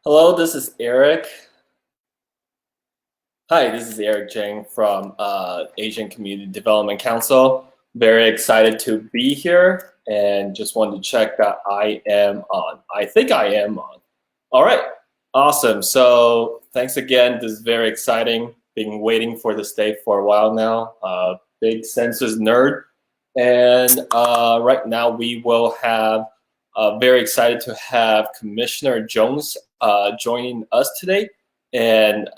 Hello, this is Eric. Hi, this is Eric Jeng from Asian Community Development Council. Very excited to be here and just wanted to check that I am on. I think I am on. All right, awesome. So thanks again. This is very exciting. Been waiting for this day for a while now. Big census nerd. And right now we will have, very excited to have Commissioner Jones joining us today. And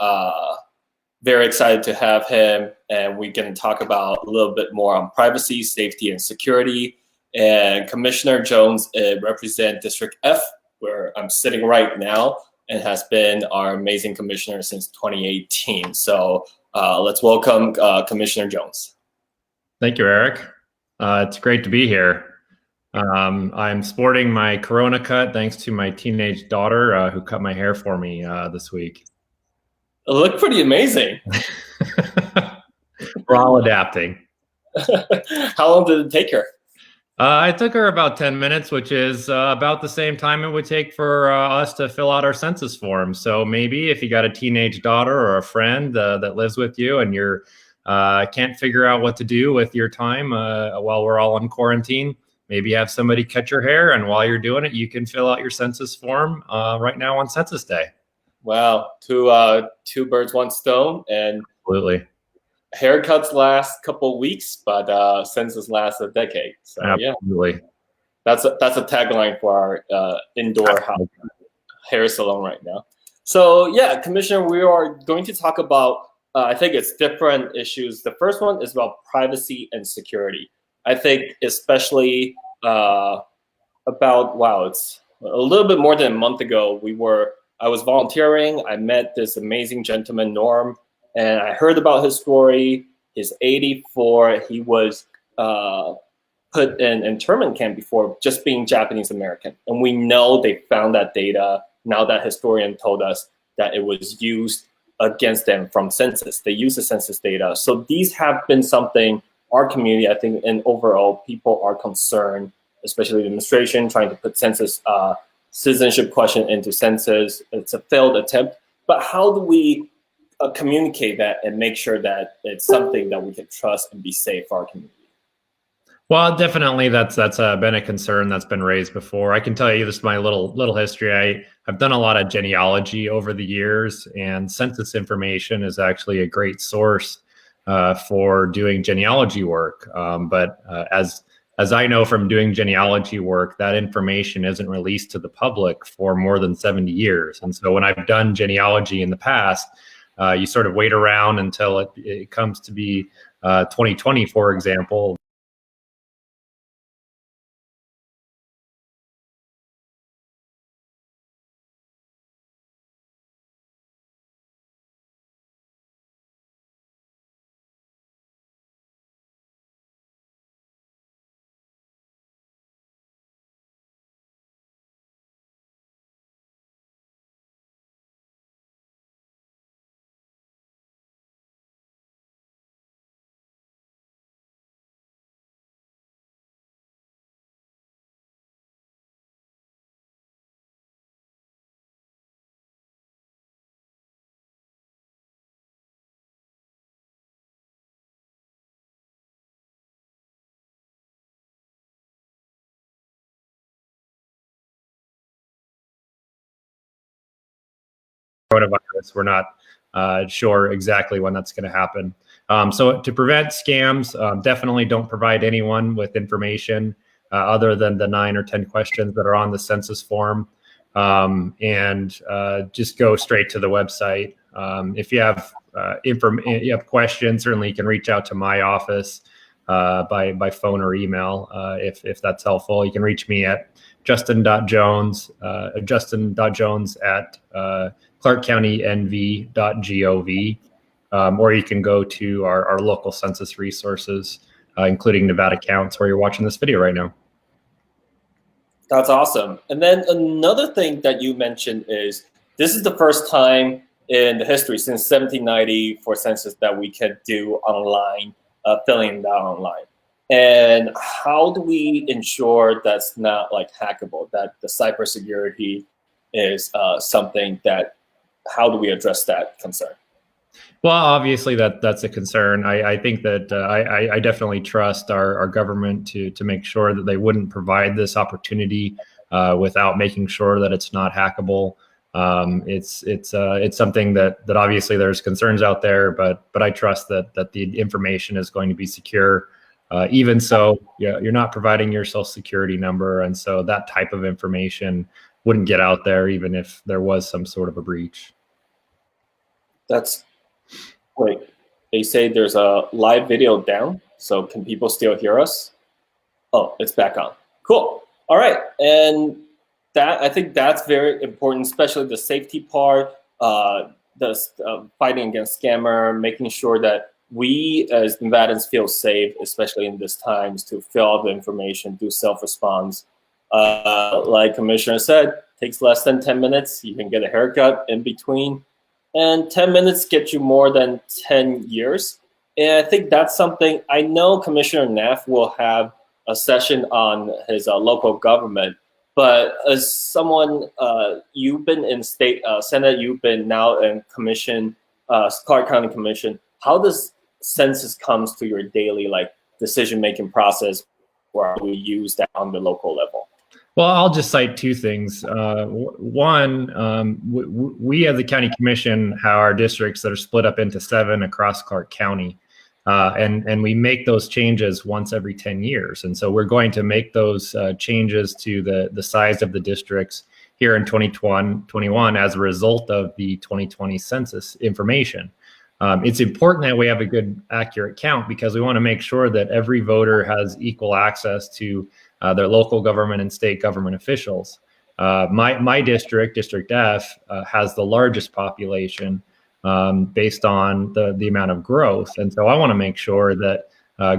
very excited to have him, and we're going to talk about a little bit more on privacy, safety, and security. And Commissioner Jones represents District F, where I'm sitting right now, and has been our amazing commissioner since 2018. So let's welcome Commissioner Jones. Thank you, Eric. It's great to be here. I'm sporting my Corona cut thanks to my teenage daughter who cut my hair for me this week. It looked pretty amazing. We're all adapting. How long did it take her? It took her about 10 minutes, which is about the same time it would take for us to fill out our census form. So maybe if you got a teenage daughter or a friend that lives with you and you're can't figure out what to do with your time while we're all in quarantine, maybe have somebody cut your hair, and while you're doing it, you can fill out your census form right now on Census Day. Wow, two birds, one stone, and absolutely. Haircuts last a couple weeks, but census lasts a decade. So absolutely. Yeah, that's a tagline for our indoor hair salon right now. So yeah, Commissioner, we are going to talk about I think it's different issues. The first one is about privacy and security. I think especially it's a little bit more than a month ago. I was volunteering. I met this amazing gentleman, Norm, and I heard about his story. He's 84. He was put in internment camp before just being Japanese American. And we know they found that data. Now that historian told us that it was used against them from census. They use the census data. So these have been something our community, I think, and overall people are concerned, especially the administration trying to put census citizenship question into census. It's a failed attempt, but how do we communicate that and make sure that it's something that we can trust and be safe for our community? Well, definitely that's been a concern that's been raised before. I can tell you this, my little history. I've done a lot of genealogy over the years, and census information is actually a great source for doing genealogy work. But as I know from doing genealogy work, that information isn't released to the public for more than 70 years. And so when I've done genealogy in the past, you sort of wait around until it comes to be 2020, for example. Coronavirus. We're not sure exactly when that's going to happen. So to prevent scams, definitely don't provide anyone with information other than the 9 or 10 questions that are on the census form, and just go straight to the website. If you have questions, certainly you can reach out to my office by phone or email if that's helpful. You can reach me at justin.jones at clarkcountynv.gov, or you can go to our local census resources, including Nevada Counts, where you're watching this video right now. That's awesome. And then another thing that you mentioned is this is the first time in the history since 1790 for census that we can do online, filling that online. And how do we ensure that's not like hackable, that the cybersecurity is something that, how do we address that concern? Well, obviously that's a concern. I think that I definitely trust our government to make sure that they wouldn't provide this opportunity without making sure that it's not hackable. It's something that obviously there's concerns out there, but I trust that the information is going to be secure. Even so, you're not providing your social security number, and so that type of information wouldn't get out there even if there was some sort of a breach. That's great. They say there's a live video down, so can people still hear us? Oh, it's back on. Cool. All right, and that, I think that's very important, especially the safety part, the fighting against scammer, making sure that we as Nevadans feel safe, especially in these times, to fill out the information, do self-response. Like Commissioner said, takes less than 10 minutes. You can get a haircut in between. And 10 minutes get you more than 10 years. And I think that's something, I know Commissioner Neff will have a session on his local government, but as someone, you've been in state Senate, you've been now in commission, Clark County Commission, how does Census comes to your daily decision-making process, where we use that on the local level? Well, I'll just cite two things. One, we as the county commission have our districts that are split up into 7 across Clark County, and we make those changes once every 10 years. And so we're going to make those changes to the size of the districts here in 2021 as a result of the 2020 census information. It's important that we have a good, accurate count because we want to make sure that every voter has equal access to their local government and state government officials. My district, District F, has the largest population based on the amount of growth. And so I want to make sure that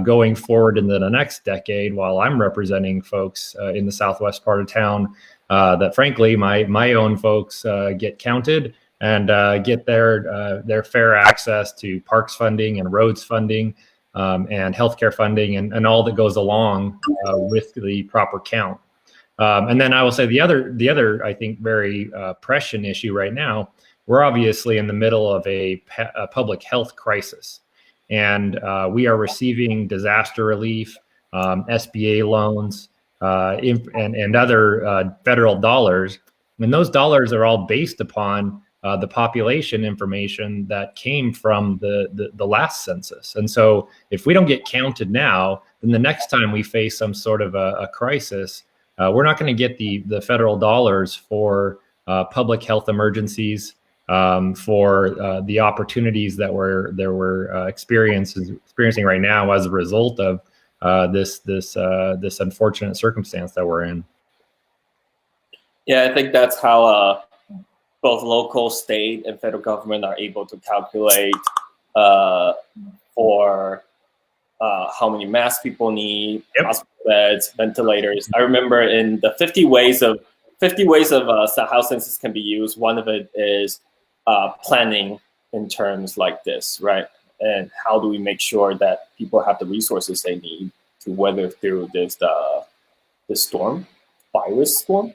going forward into the next decade, while I'm representing folks in the southwest part of town, that frankly, my own folks get counted and get their fair access to parks funding and roads funding, and healthcare funding and all that goes along with the proper count. And then I will say the other I think very prescient issue right now, we're obviously in the middle of a public health crisis, and we are receiving disaster relief, SBA loans, and other federal dollars, and those dollars are all based upon the population information that came from the last census. And so if we don't get counted now, then the next time we face some sort of a crisis, we're not going to get the federal dollars for public health emergencies, for the opportunities that we're experiencing right now as a result of this unfortunate circumstance that we're in. Yeah, I think that's how both local, state, and federal government are able to calculate for how many masks people need, hospital beds, ventilators. I remember in the 50 ways of how census can be used, one of it is planning in terms like this, right? And how do we make sure that people have the resources they need to weather through this virus storm?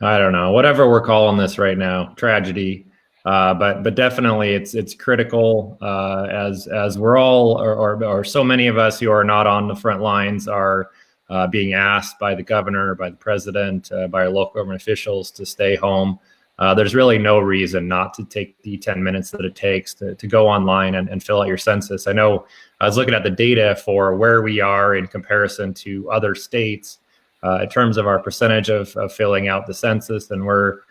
I don't know, whatever we're calling this right now, tragedy. But definitely it's critical as we're all, or so many of us who are not on the front lines are being asked by the governor, by the president, by our local government officials to stay home. There's really no reason not to take the 10 minutes that it takes to go online and fill out your census. I know I was looking at the data for where we are in comparison to other states. In terms of our percentage of filling out the census, and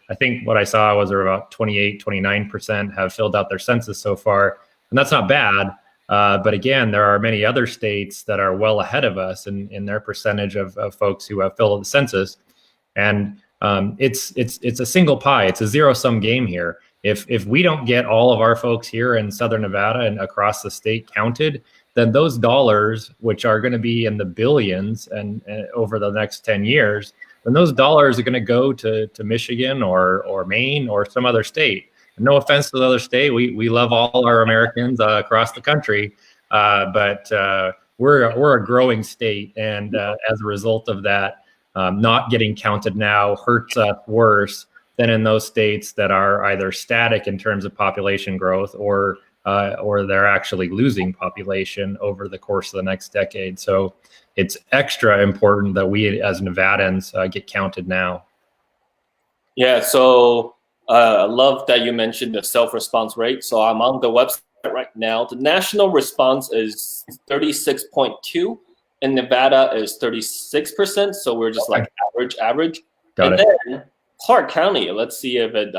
I think what I saw was about 29% have filled out their census so far, and that's not bad. But again, there are many other states that are well ahead of us in their percentage of folks who have filled out the census, and it's a single pie. It's a zero-sum game here. If we don't get all of our folks here in Southern Nevada and across the state counted, then those dollars, which are going to be in the billions and over the next 10 years, then those dollars are going to go to Michigan or Maine or some other state. And no offense to the other state, we love all our Americans across the country, but we're a growing state, and as a result of that, not getting counted now hurts us worse than in those states that are either static in terms of population growth or they're actually losing population over the course of the next decade. So it's extra important that we as Nevadans get counted now. Yeah, so I love that you mentioned the self-response rate. So I'm on the website right now. The national response is 36.2, and Nevada is 36%. So we're just like average. Got and it. then Clark County, let's see if it,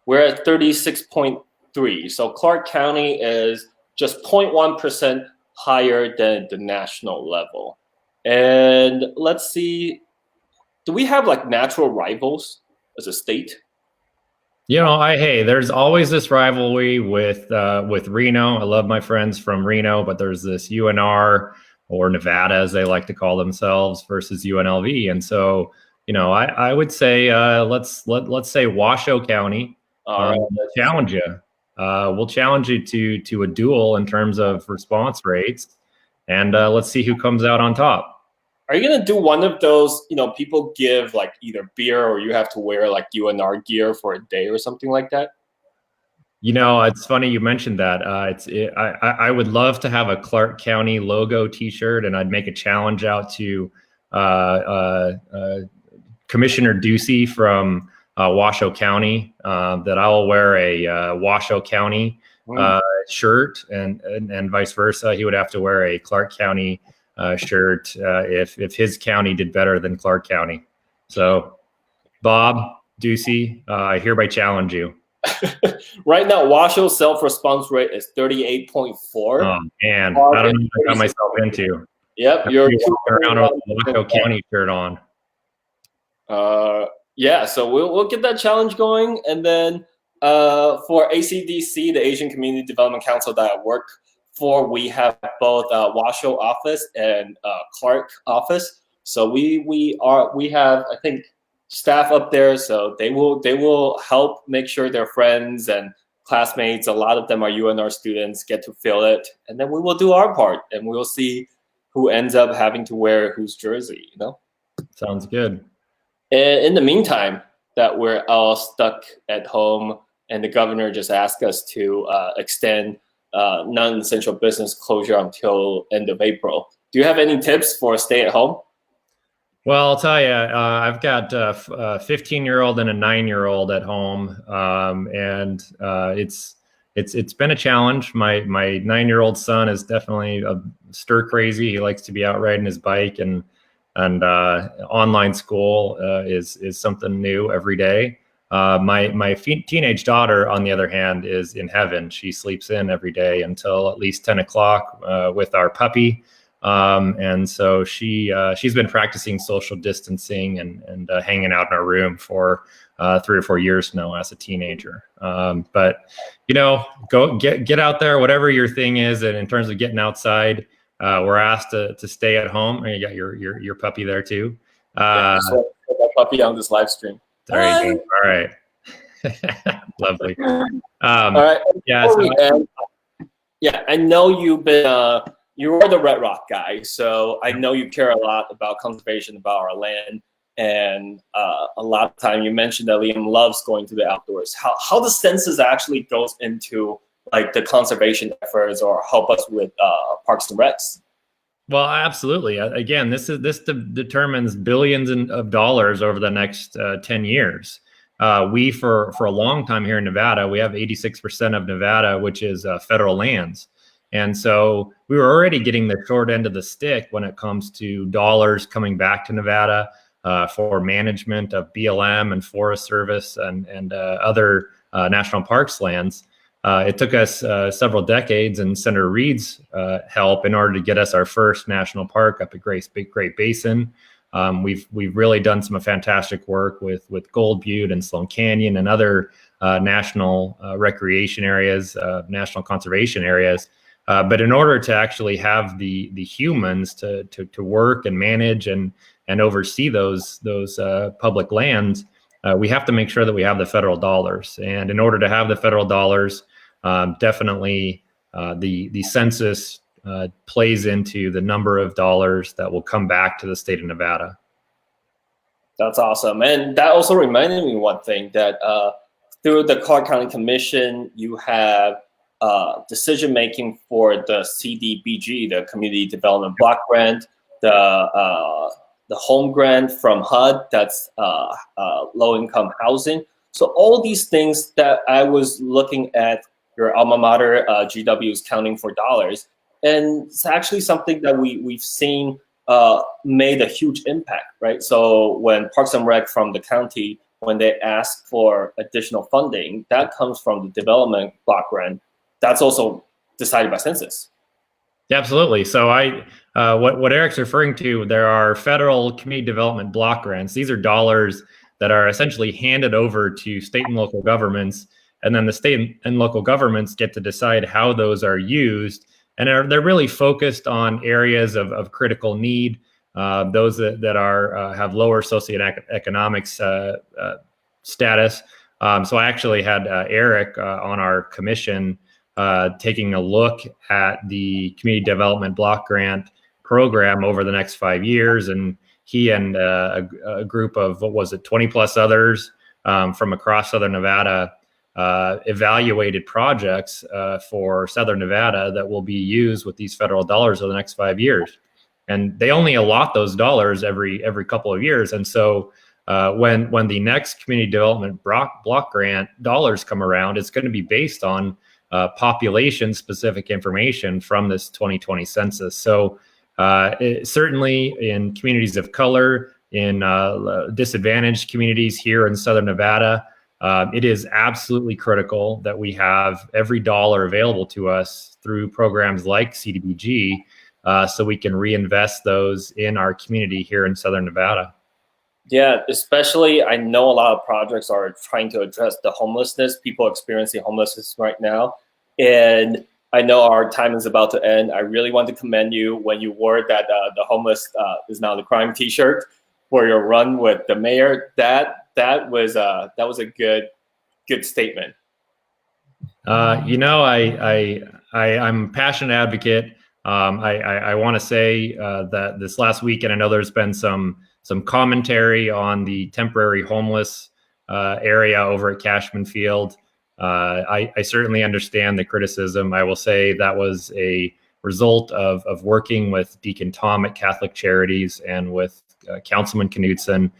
we're at 36.3. So Clark County is just 0.1% higher than the national level. And let's see, do we have like natural rivals as a state? You know, there's always this rivalry with Reno. I love my friends from Reno, but there's this UNR, or Nevada as they like to call themselves, versus UNLV. And so, you know, I would say let's say Washoe County challenge you. We'll challenge you to a duel in terms of response rates, and let's see who comes out on top. Are you gonna do one of those? You know, people give like either beer or you have to wear like UNR gear for a day or something like that. You know, it's funny you mentioned that. I would love to have a Clark County logo T-shirt, and I'd make a challenge out to Commissioner Ducey from Washoe County that I will wear a Washoe County shirt, and vice versa. He would have to wear a Clark County shirt if his county did better than Clark County. So, Bob Ducey, I hereby challenge you. Right now, Washoe's self-response rate is 38.4. Oh man, I don't know what I got myself into. Yep, you're walking around with a Washoe County shirt on. Yeah, so we'll get that challenge going, and then for ACDC, the Asian Community Development Council that I work for, we have both Washoe office and Clark office. So we have, I think, staff up there, so they will help make sure their friends and classmates, a lot of them are UNR students, get to fill it, and then we will do our part, and we'll see who ends up having to wear whose jersey. You know, sounds good. In the meantime, that we're all stuck at home, and the governor just asked us to extend non-essential business closure until end of April. Do you have any tips for stay at home? Well, I'll tell you, I've got a 15-year-old and a 9-year-old at home, and it's been a challenge. My 9-year-old son is definitely stir crazy. He likes to be out riding his bike, and online school is something new every day. My teenage daughter, on the other hand, is in heaven. She sleeps in every day until at least 10 o'clock with our puppy. And so she's been practicing social distancing and hanging out in our room for 3 or 4 years now as a teenager. But you know, go get out there, whatever your thing is. And in terms of getting outside, we're asked to stay at home. And you got your puppy there too. So that puppy on this live stream. There you go. All right. Lovely. All right. Yeah. Yeah, I know you've been. You are the Red Rock guy, so I know you care a lot about conservation, about our land, and a lot of time you mentioned that Liam loves going to the outdoors. How the Census actually goes into like the conservation efforts or help us with parks and recs? Well, absolutely. Again, this determines billions of dollars over the next 10 years. We for a long time here in Nevada, we have 86% of Nevada, which is federal lands. And so we were already getting the short end of the stick when it comes to dollars coming back to Nevada for management of BLM and Forest Service and other national parks lands. It took us several decades and Senator Reed's help in order to get us our first national park up at Great Basin. We've really done some fantastic work with Gold Butte and Sloan Canyon and other national recreation areas, national conservation areas. But in order to actually have the humans to work and manage and oversee those public lands, we have to make sure that we have the federal dollars. And in order to have the federal dollars, definitely the census plays into the number of dollars that will come back to the state of Nevada. That's awesome. And that also reminded me one thing that through the Clark County Commission, you have decision making for the CDBG, the Community Development Block Grant, the home grant from HUD, that's low income housing. So all these things that I was looking at your alma mater, GW, is counting for dollars. And it's actually something that we've seen made a huge impact, right? So when Parks and Rec from the county, when they ask for additional funding, that comes from the development block grant. That's also decided by Census. Yeah, absolutely. So what Eric's referring to, there are federal community development block grants. These are dollars that are essentially handed over to state and local governments, and then the state and local governments get to decide how those are used. And they're really focused on areas of critical need, those that are have lower socioeconomic status. So I actually had Eric on our commission taking a look at the community development block grant program over the next 5 years, and he and a group of 20 plus others from across Southern Nevada evaluated projects for Southern Nevada that will be used with these federal dollars over the next 5 years. And they only allot those dollars every couple of years. And so when the next community development block grant dollars come around, it's going to be based on population specific information from this 2020 census. So certainly in communities of color, in disadvantaged communities here in Southern Nevada, it is absolutely critical that we have every dollar available to us through programs like CDBG so we can reinvest those in our community here in Southern Nevada. Yeah, especially I know a lot of projects are trying to address the homelessness, people experiencing homelessness right now. And I know our time is about to end. I really want to commend you when you wore that the homeless is now the crime t-shirt for your run with the mayor. That was a good statement. I'm a passionate advocate. I want to say that this last weekend, I know there's been some commentary on the temporary homeless area over at Cashman Field. I certainly understand the criticism. I will say that was a result of working with Deacon Tom at Catholic Charities and with Councilman Knudsen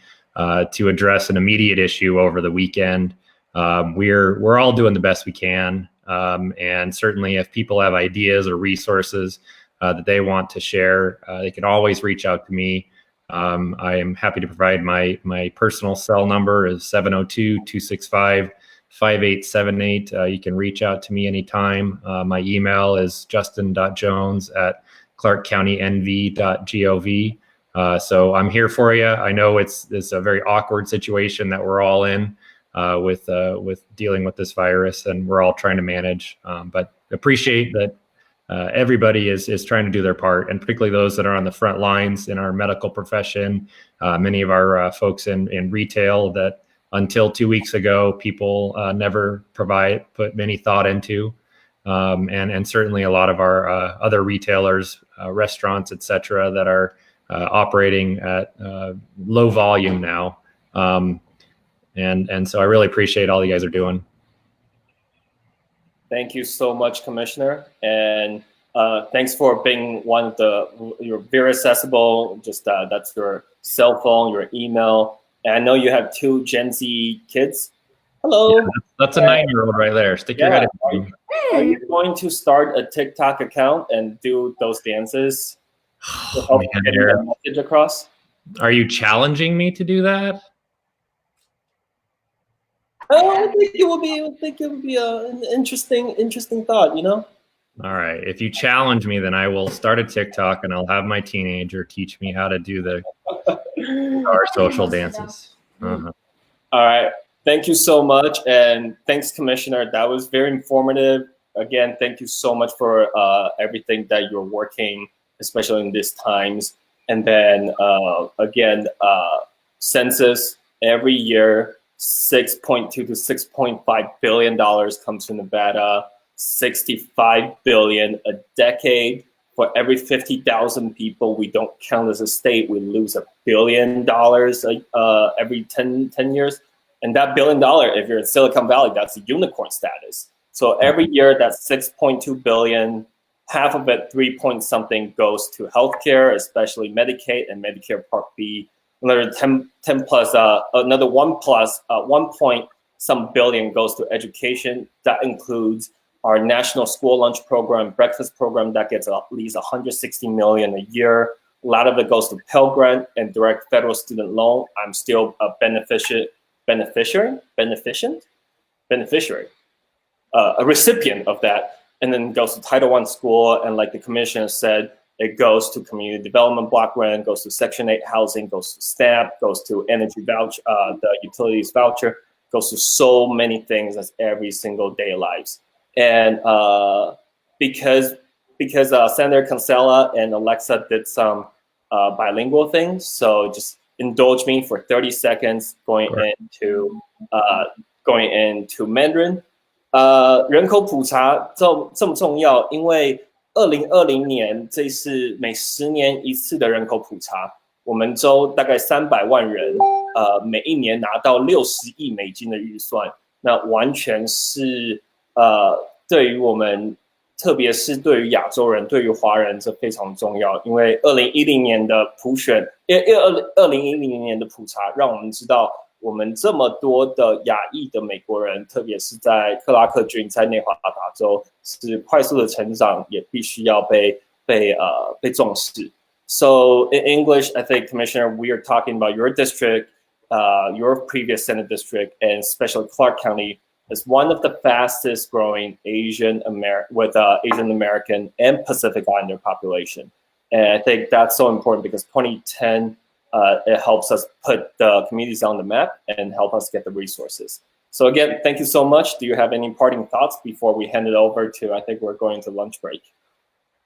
to address an immediate issue over the weekend. We're all doing the best we can, and certainly if people have ideas or resources that they want to share, they can always reach out to me. I am happy to provide my personal cell number is 702-265-5878. You can reach out to me anytime. My email is justin.jones@clarkcountynv.gov. So I'm here for you. I know it's a very awkward situation that we're all in with dealing with this virus, and we're all trying to manage. But appreciate that everybody is trying to do their part, and particularly those that are on the front lines in our medical profession. Many of our folks in retail that until 2 weeks ago, people never put many thought into. And certainly a lot of our other retailers, restaurants, et cetera, that are operating at low volume now. And so I really appreciate all you guys are doing. Thank you so much, Commissioner. And thanks for being you're very accessible. Just that's your cell phone, your email. And I know you have 2 Gen Z kids. Hello. Yeah, that's a 9-year-old right there. Stick your head in. Are you going to start a TikTok account and do those dances to help get the message across? Are you challenging me to do that? I think it would be an interesting thought, you know? All right. If you challenge me, then I will start a TikTok and I'll have my teenager teach me how to do our social dances. Uh-huh. All right. Thank you so much. And thanks, Commissioner. That was very informative. Again, thank you so much for everything that you're working, especially in these times. And then again, Census every year, $6.2 to $6.5 billion comes to Nevada, $65 billion a decade for every 50,000 people we don't count as a state, we lose $1 billion every 10 years. And that $1 billion, if you're in Silicon Valley, that's a unicorn status. So every year, that's 6.2 billion. Half of it, 3 point something, goes to healthcare, especially Medicaid and Medicare Part B. Another 10 plus, another 1 point some billion goes to education. That includes our national school lunch program, breakfast program that gets at least 160 million a year. A lot of it goes to Pell Grant and direct federal student loan. I'm still a beneficiary, a recipient of that. And then goes to Title I school, and like the commissioner said, it goes to community development block grant, goes to Section 8 housing, goes to SNAP, goes to energy voucher, the utilities voucher, goes to so many things as every single day lives. And because Senator Kinsella and Alexa did some bilingual things, so just indulge me for 30 seconds going into Mandarin. 人口普查这么重要，因为2020年这是每10年一次的人口普查，我们州大概300万人，每一年拿到60亿美金的预算，那完全是对于我们，特别是对于亚洲人、对于华人，这非常重要，因为2010年的普选，因为2010年的普查让我们知道。我们这么多的亚裔的美国人，特别是在克拉克郡、在内华达州，是快速的成长，也必须要被重视。So in English, I think, Commissioner, we are talking about your district, your previous Senate district, and especially Clark County is one of the fastest growing Asian American and Pacific Islander population. And I think that's so important because 2010. It helps us put the communities on the map and help us get the resources. So again, thank you so much. Do you have any parting thoughts before we hand it over to, I think we're going to lunch break?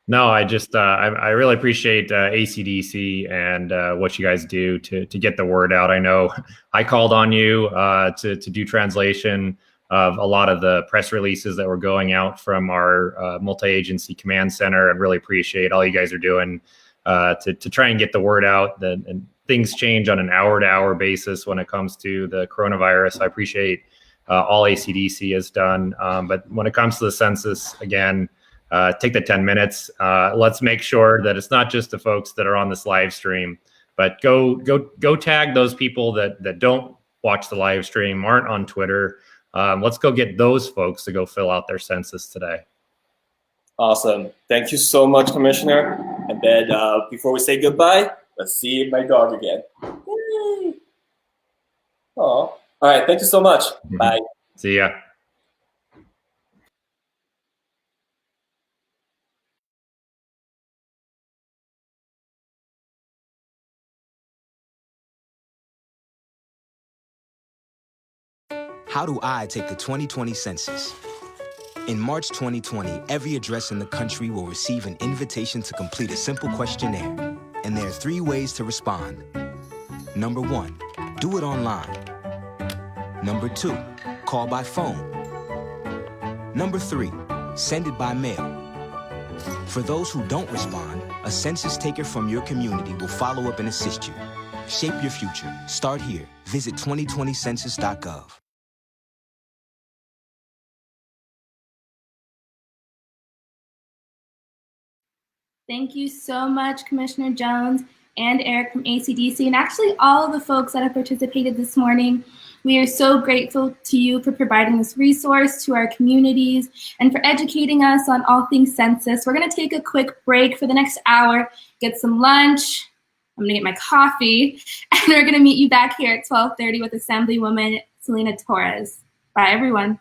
No, I just, I really appreciate ACDC and what you guys do to get the word out. I know I called on you to do translation of a lot of the press releases that were going out from our multi-agency command center. I really appreciate all you guys are doing to try and get the word out. And things change on an hour-to-hour basis when it comes to the coronavirus. I appreciate all ACDC has done. But when it comes to the census, again, take the 10 minutes. Let's make sure that it's not just the folks that are on this live stream, but go tag those people that don't watch the live stream, aren't on Twitter. Let's go get those folks to go fill out their census today. Awesome. Thank you so much, Commissioner. And then before we say goodbye, let's see my dog again. Yay. Oh, all right. Thank you so much. Bye. See ya. How do I take the 2020 census? In March 2020, every address in the country will receive an invitation to complete a simple questionnaire. And there are 3 ways to respond. Number 1, do it online. Number 2, call by phone. Number 3, send it by mail. For those who don't respond, a census taker from your community will follow up and assist you. Shape your future. Start here. Visit 2020census.gov. Thank you so much, Commissioner Jones and Eric from ACDC, and actually all of the folks that have participated this morning. We are so grateful to you for providing this resource to our communities and for educating us on all things census. We're going to take a quick break for the next hour, get some lunch. I'm going to get my coffee, and we're going to meet you back here at 12:30 with Assemblywoman Selena Torres. Bye, everyone.